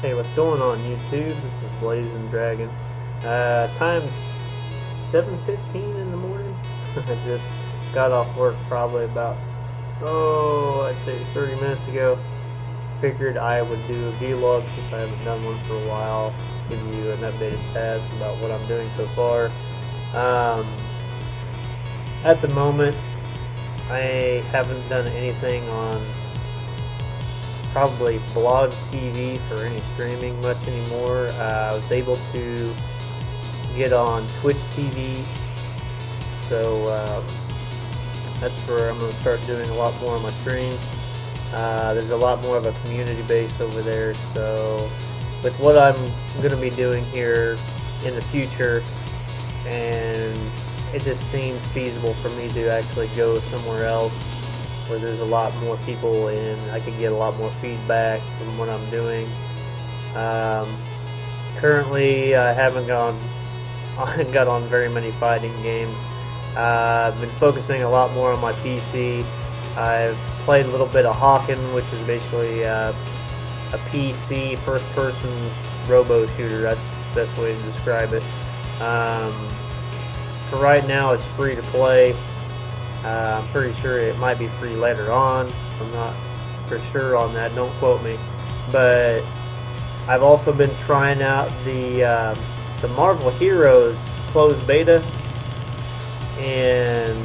Hey, what's going on YouTube? This is Blazing Dragon. Time's 7:15 in the morning. I just got off work probably about, I'd say 30 minutes ago. Figured I would do a vlog since I haven't done one for a while. Give you an updated status about what I'm doing so far. At the moment, I haven't done anything on probably Blog TV for any streaming much anymore. I was able to get on Twitch TV, so that's where I'm going to start doing a lot more of my streams. There's a lot more of a community base over there, so with what I'm going to be doing here in the future, and it just seems feasible for me to actually go somewhere else where there's a lot more people and I can get a lot more feedback from what I'm doing. Currently, I haven't got on very many fighting games. I've been focusing a lot more on my PC. I've played a little bit of Hawken, which is basically a PC first-person robo shooter. That's the best way to describe it. For right now, it's free to play. I'm pretty sure it might be free later on. I'm not for sure on that. Don't quote me. But I've also been trying out the Marvel Heroes closed beta, and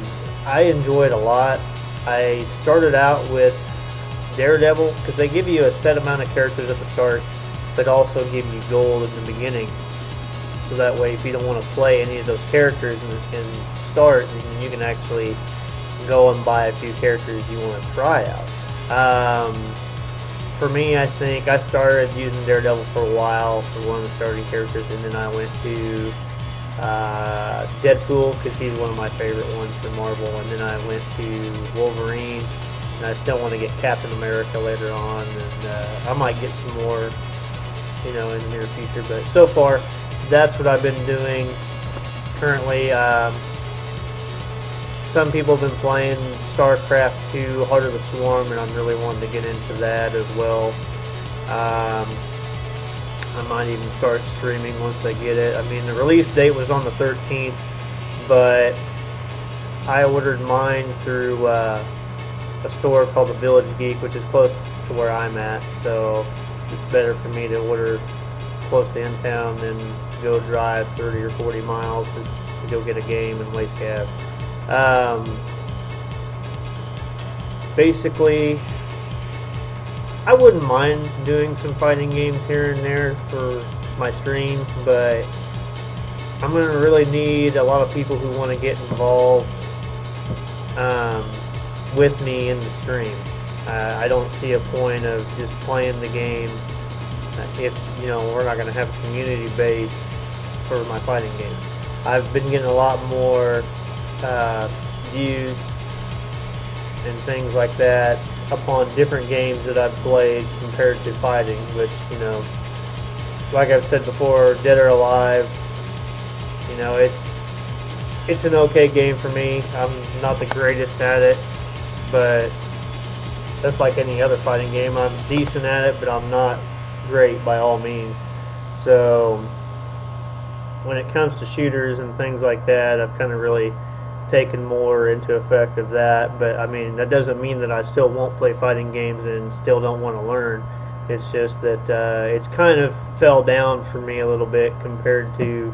I enjoyed it a lot. I started out with Daredevil because they give you a set amount of characters at the start, but also give you gold in the beginning. So that way, if you don't want to play any of those characters and start, then you can actually go and buy a few characters you want to try out. For me, I think I started using Daredevil for a while for one of the starting characters, and then I went to Deadpool because he's one of my favorite ones for Marvel, and then I went to Wolverine, and I still want to get Captain America later on, and I might get some more, in the near future. But so far, that's what I've been doing currently. Some people have been playing StarCraft 2, Heart of the Swarm, and I'm really wanting to get into that as well. I might even start streaming once I get it. I mean, the release date was on the 13th, but I ordered mine through a store called the Village Geek, which is close to where I'm at, so it's better for me to order close to in town than go drive 30 or 40 miles to go get a game and waste gas. Basically, I wouldn't mind doing some fighting games here and there for my stream, but I'm going to really need a lot of people who want to get involved with me in the stream. I don't see a point of just playing the game if we're not going to have a community base for my fighting game. I've been getting a lot more views and things like that upon different games that I've played compared to fighting, which, like I've said before, Dead or Alive, it's an okay game for me. I'm not the greatest at it, but that's like any other fighting game. I'm decent at it, but I'm not great by all means. So when it comes to shooters and things like that, I've kind of really taken more into effect of that. But I mean, that doesn't mean that I still won't play fighting games and still don't want to learn. It's just that it's kind of fell down for me a little bit compared to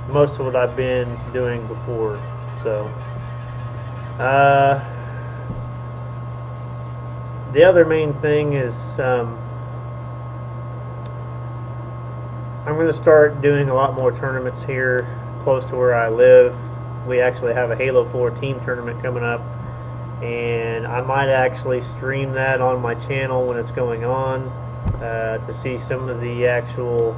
most of what I've been doing before. So the other main thing is I'm going to start doing a lot more tournaments here close to where I live. We actually have a Halo 4 team tournament coming up, and I might actually stream that on my channel when it's going on to see some of the actual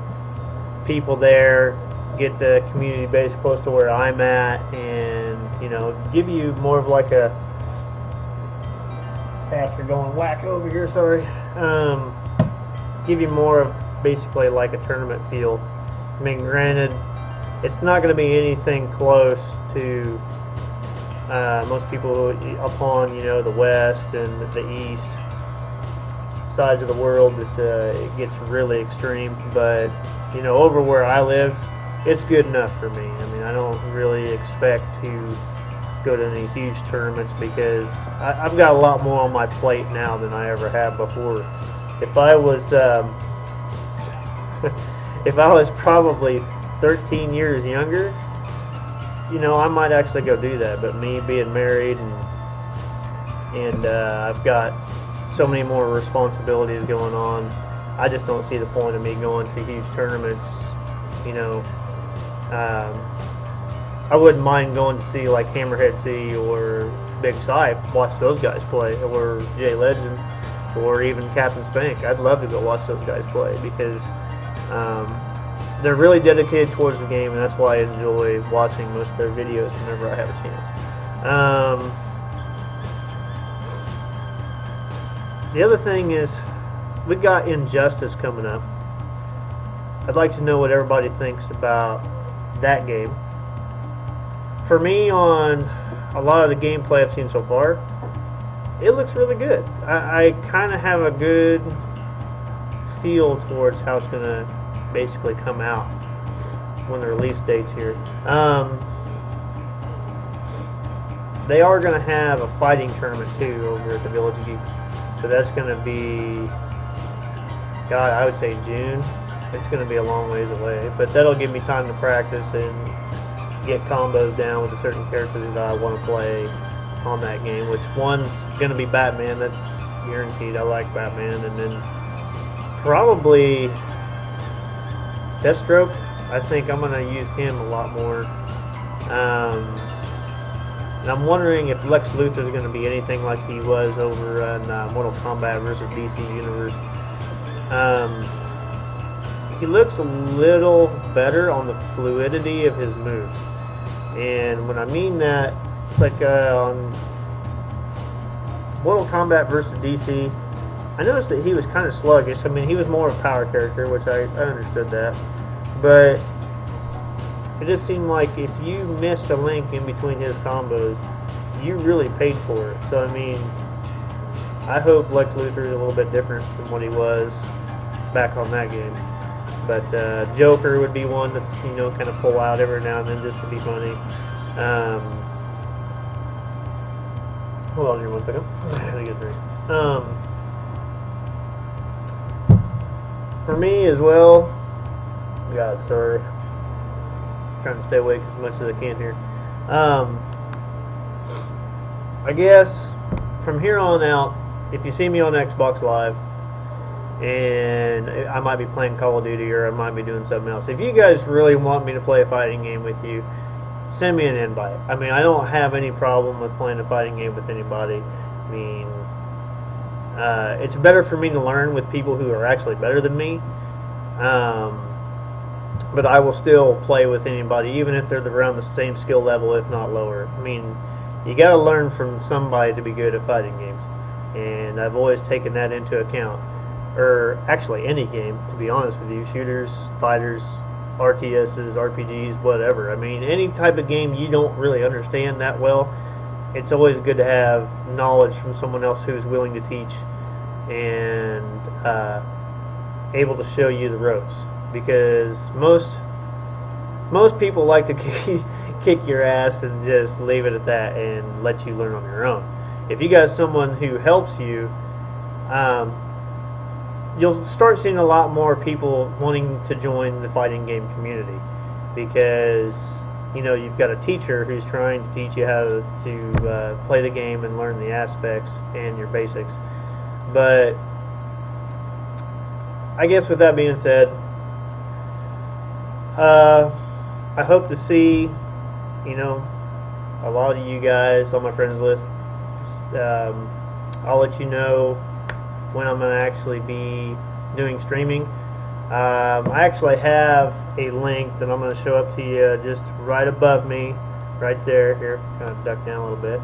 people there, get the community base close to where I'm at, and give you more of like a cats are going whack over here, sorry. Give you more of basically like a tournament feel. I mean, granted, it's not going to be anything close to most people upon the West and the East. sides of the world it gets really extreme. But you know, over where I live, it's good enough for me. I mean, I don't really expect to go to any huge tournaments because I've got a lot more on my plate now than I ever have before. If I was if I was probably 13 years younger, you know, I might actually go do that. But me being married and I've got so many more responsibilities going on, I just don't see the point of me going to huge tournaments. You know, I wouldn't mind going to see like Hammerhead C or Big Sipe, watch those guys play, or Jay Legend, or even Captain Spank. I'd love to go watch those guys play because they're really dedicated towards the game, and that's why I enjoy watching most of their videos whenever I have a chance. The other thing is, we got Injustice coming up. I'd like to know what everybody thinks about that game. For me, on a lot of the gameplay I've seen so far, it looks really good. I kind of have a good feel towards how it's going to basically come out when the release date's here. They are going to have a fighting tournament too over at the Village Geek. So that's going to be, God, I would say June. It's going to be a long ways away, but that'll give me time to practice and get combos down with the certain characters that I want to play on that game, which one's going to be Batman. That's guaranteed. I like Batman. And then probably Deathstroke. I think I'm going to use him a lot more. And I'm wondering if Lex Luthor is going to be anything like he was over in Mortal Kombat vs. DC Universe. He looks a little better on the fluidity of his moves. And when I mean that, it's like on Mortal Kombat vs. DC, I noticed that he was kind of sluggish. I mean, he was more of a power character, which I understood that. But it just seemed like if you missed a link in between his combos, you really paid for it. So, I mean, I hope Lex Luthor is a little bit different from what he was back on that game. But Joker would be one to, you know, kind of pull out every now and then just to be funny. Hold on here 1 second. Let me get a drink. For me as well, God, sorry. Trying to stay awake as much as I can here. I guess from here on out, if you see me on Xbox Live, and I might be playing Call of Duty or I might be doing something else, if you guys really want me to play a fighting game with you, send me an invite. I mean, I don't have any problem with playing a fighting game with anybody. I mean, it's better for me to learn with people who are actually better than me. But I will still play with anybody, even if they're around the same skill level, if not lower. I mean, you got to learn from somebody to be good at fighting games, and I've always taken that into account. Or actually, any game, to be honest with you, shooters, fighters, RTSs, RPGs, whatever. I mean, any type of game you don't really understand that well, it's always good to have knowledge from someone else who's willing to teach and able to show you the ropes. Because most people like to kick your ass and just leave it at that and let you learn on your own. If you got someone who helps you, you'll start seeing a lot more people wanting to join the fighting game community, because you know you've got a teacher who's trying to teach you how to play the game and learn the aspects and your basics. But I guess with that being said, I hope to see, you know, a lot of you guys on my friends list. I'll let you know when I'm going to actually be doing streaming. I actually have a link that I'm going to show up to you just right above me, right there. Here, kind of duck down a little bit.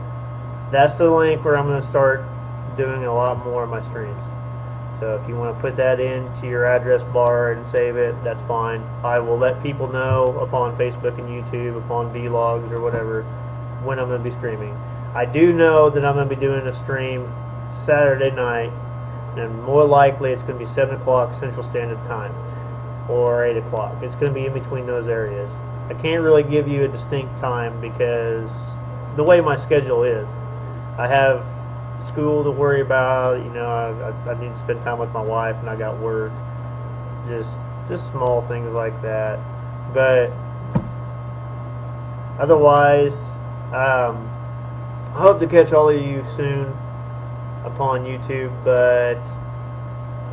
That's the link where I'm going to start doing a lot more of my streams. So if you want to put that into your address bar and save it, that's fine. I will let people know upon Facebook and YouTube, upon vlogs or whatever, when I'm going to be streaming. I do know that I'm going to be doing a stream Saturday night and more likely it's going to be 7 o'clock Central Standard Time or 8 o'clock. It's going to be in between those areas. I can't really give you a distinct time because the way my schedule is. I have school to worry about, you know, I need to spend time with my wife, and I got work. Just small things like that. But otherwise, I hope to catch all of you soon upon YouTube, but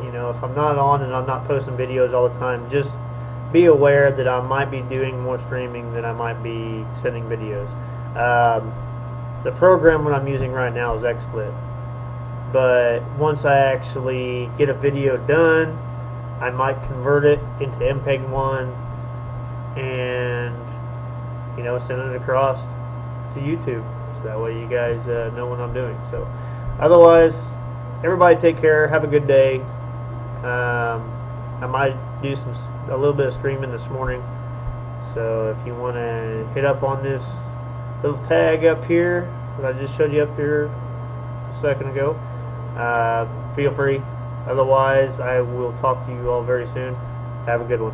you know, if I'm not on and I'm not posting videos all the time, just be aware that I might be doing more streaming than I might be sending videos. The program that I'm using right now is XSplit, but once I actually get a video done, I might convert it into MPEG-1 and, you know, send it across to YouTube, so that way you guys know what I'm doing. So otherwise, everybody take care, have a good day. I might do a little bit of streaming this morning, so if you want to hit up on this little tag up here that I just showed you up here a second ago, feel free. Otherwise, I will talk to you all very soon. Have a good one.